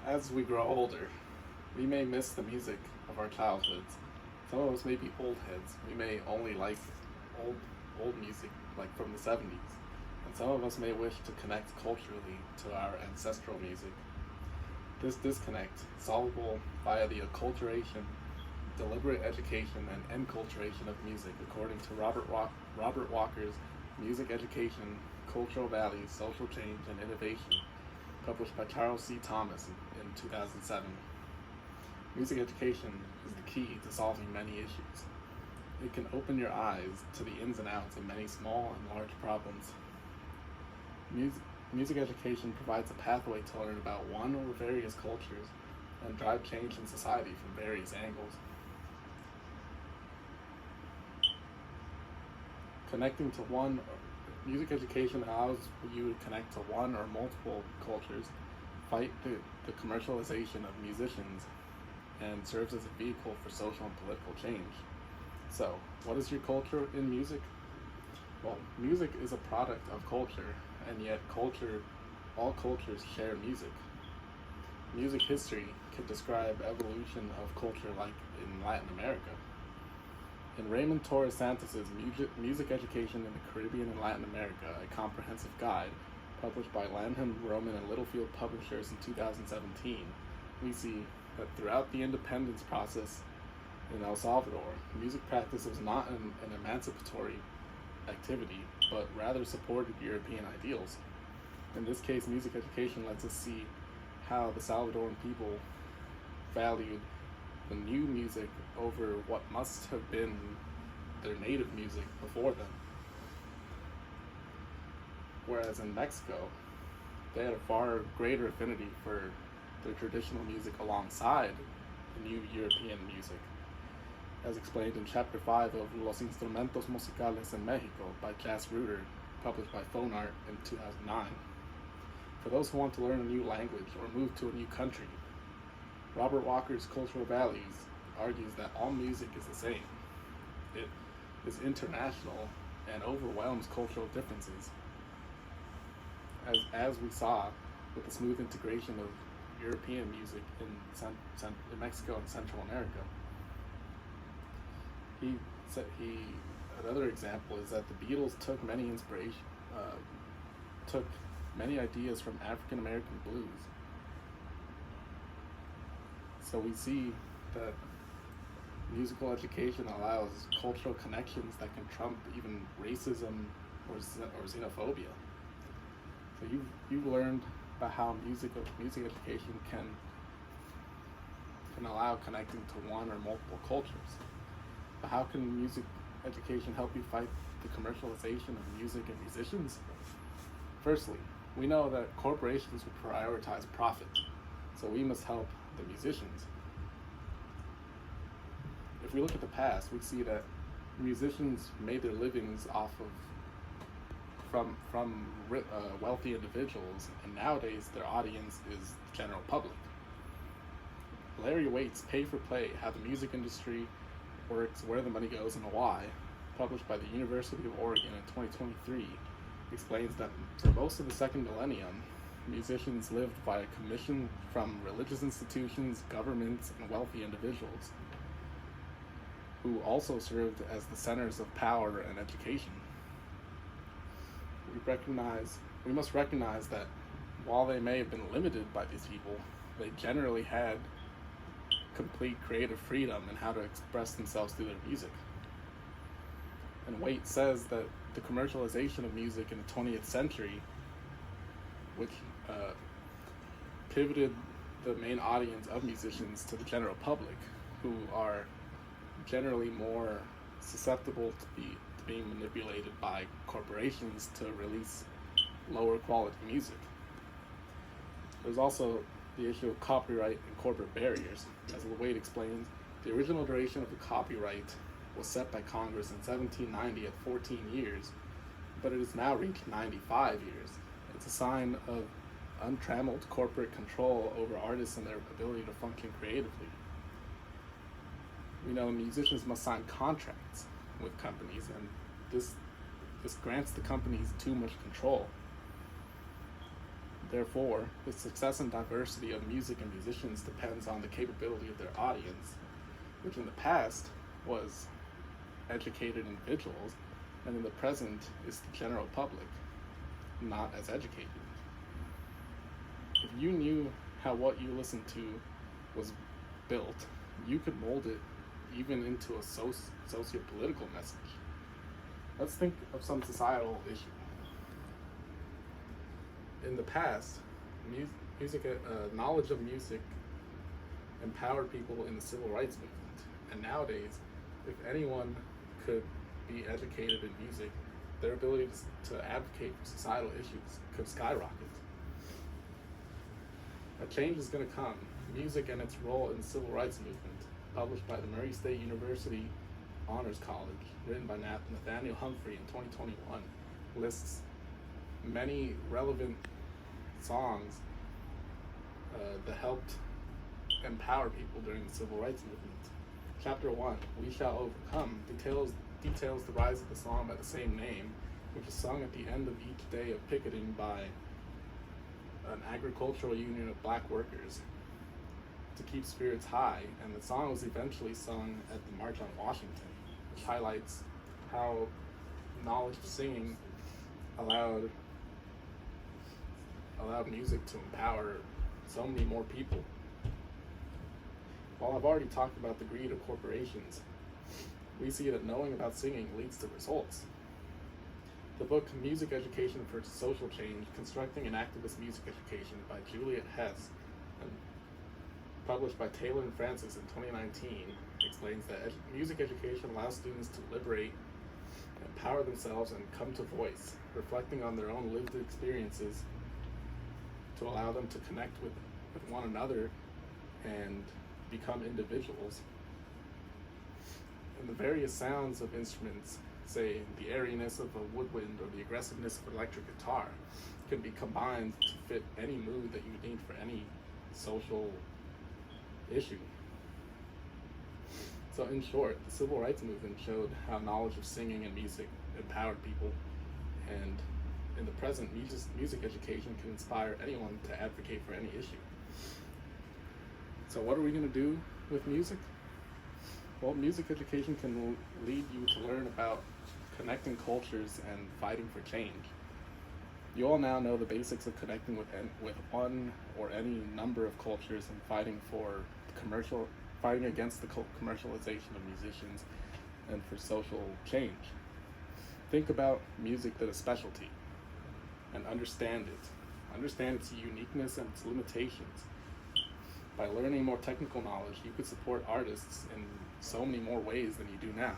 As we grow older, we may miss the music of our childhoods. Some of us may be old heads. We may only like old old music like from the 70s. And some of us may wish to connect culturally to our ancestral music. This disconnect is solvable via the acculturation, deliberate education, and enculturation of music, according to Robert Walker's Music Education, Cultural Values, Social Change, and Innovation, published by Charles C. Thomas in 2007. Music education is the key to solving many issues. It can open your eyes to the ins and outs of many small and large problems. Music education provides a pathway to learn about one or various cultures and drive change in society from various angles. Connecting to one, music education allows you to connect to one or multiple cultures, fight the commercialization of musicians, and serves as a vehicle for social and political change. So, what is your culture in music? Well, music is a product of culture, and yet all cultures share music. Music history can describe evolution of culture like in Latin America. In Raymond Torres Santos's Music Education in the Caribbean and Latin America, a comprehensive guide, published by Lanham, Roman, and Littlefield Publishers in 2017, we see that throughout the independence process in El Salvador, music practice was not an emancipatory activity, but rather supported European ideals. In this case, music education lets us see how the Salvadoran people valued the new music over what must have been their native music before them. Whereas in Mexico, they had a far greater affinity for their traditional music alongside the new European music, as explained in Chapter 5 of Los Instrumentos Musicales en Mexico by Jas Ruder, published by Phonart in 2009. For those who want to learn a new language or move to a new country, Robert Walker's Cultural Values argues that all music is the same. It is international and overwhelms cultural differences, as we saw with the smooth integration of European music in Mexico and Central America. Another example is that the Beatles took many ideas from African American blues. So we see that musical education allows cultural connections that can trump even racism or xenophobia. So you've learned about how music education can allow connecting to one or multiple cultures. But how can music education help you fight the commercialization of music and musicians? Firstly, we know that corporations will prioritize profit, so we must help the musicians. If we look at the past, we see that musicians made their livings off of from wealthy individuals, and nowadays their audience is the general public. Larry Waite's Pay for Play: How the Music Industry Works, Where the Money Goes, and Why, published by the University of Oregon in 2023, explains that for most of the second millennium, musicians lived via commission from religious institutions, governments, and wealthy individuals, who also served as the centers of power and education. We must recognize that while they may have been limited by these people, they generally had complete creative freedom in how to express themselves through their music. And Waite says that the commercialization of music in the 20th century, which pivoted the main audience of musicians to the general public, who are generally more susceptible to being manipulated by corporations to release lower quality music. There's also the issue of copyright and corporate barriers. As Waite explains, the original duration of the copyright was set by Congress in 1790 at 14 years, but it has now reached 95 years. It's a sign of untrammeled corporate control over artists and their ability to function creatively. We know musicians must sign contracts with companies, and this grants the companies too much control. Therefore, the success and diversity of music and musicians depends on the capability of their audience, which in the past was educated individuals, and in the present is the general public, not as educated. If you knew how what you listened to was built, you could mold it even into a socio-political message. Let's think of some societal issue. In the past, knowledge of music empowered people in the civil rights movement, and nowadays, if anyone could be educated in music, their ability to advocate for societal issues could skyrocket. A change is going to come. Music and its role in the civil rights movement, published by the Murray State University Honors College, written by Nathaniel Humphrey in 2021, lists many relevant songs that helped empower people during the civil rights movement. Chapter 1, We Shall Overcome, details the rise of the song by the same name, which is sung at the end of each day of picketing by an agricultural union of black workers to keep spirits high, and the song was eventually sung at the March on Washington, which highlights how knowledge of singing allowed music to empower so many more people. While I've already talked about the greed of corporations, we see that knowing about singing leads to results. The book Music Education for Social Change, Constructing an Activist Music Education by Juliet Hess, and published by Taylor and Francis in 2019, explains that music education allows students to liberate, empower themselves, and come to voice, reflecting on their own lived experiences to allow them to connect with one another and become individuals. And the various sounds of instruments, say the airiness of a woodwind or the aggressiveness of an electric guitar, can be combined to fit any mood that you need for any social issue. So in short, the civil rights movement showed how knowledge of singing and music empowered people, and in the present, music education can inspire anyone to advocate for any issue. So what are we going to do with music? Well, music education can lead you to learn about connecting cultures and fighting for change. You all now know the basics of connecting with one or any number of cultures and fighting against the commercialization of musicians and for social change. Think about music that is specialty and understand it. Understand its uniqueness and its limitations. By learning more technical knowledge, you could support artists in so many more ways than you do now.